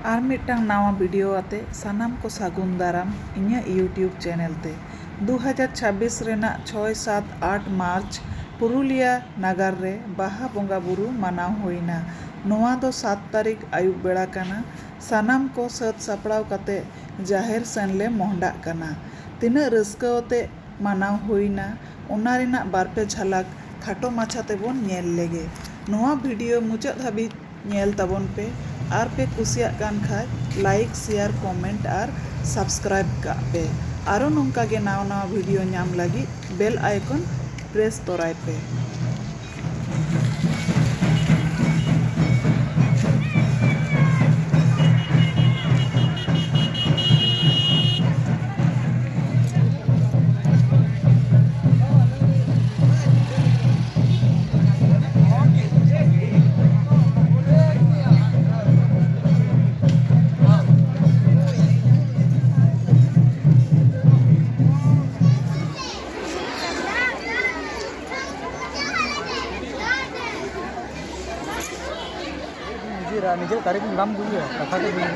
Are मिट्टांग Nawa video आते सानाम को सागुन दाराम इन्या यूट्यूब चैनल ते 2026 रेना 6, 7, 8 मार्च पुरुलिया नगर रे बाहा बोंगा बुरु मानाव होइना। नोआ दो 7 तारीख आयुब बेड़ा काना। सानाम को सत सापड़ाव काते जाहेर सेनले मोहडा काना। तिना रस्कावते मानाव होइना ओना रेना बारपे झलक खाटो माछा तेबोन नेल लेगे। नोआ वीडियो मुचाद हाबी नेल ताबोन पे आर पे कुसिया कान खाय like share comment or subscribe का पे आरो नोंका गे नाव नाव वीडियो नाम लगी बेल आइकन प्रेस तोराय पे। নিজের তারিখ নাম বুঝে কথাটা বুঝে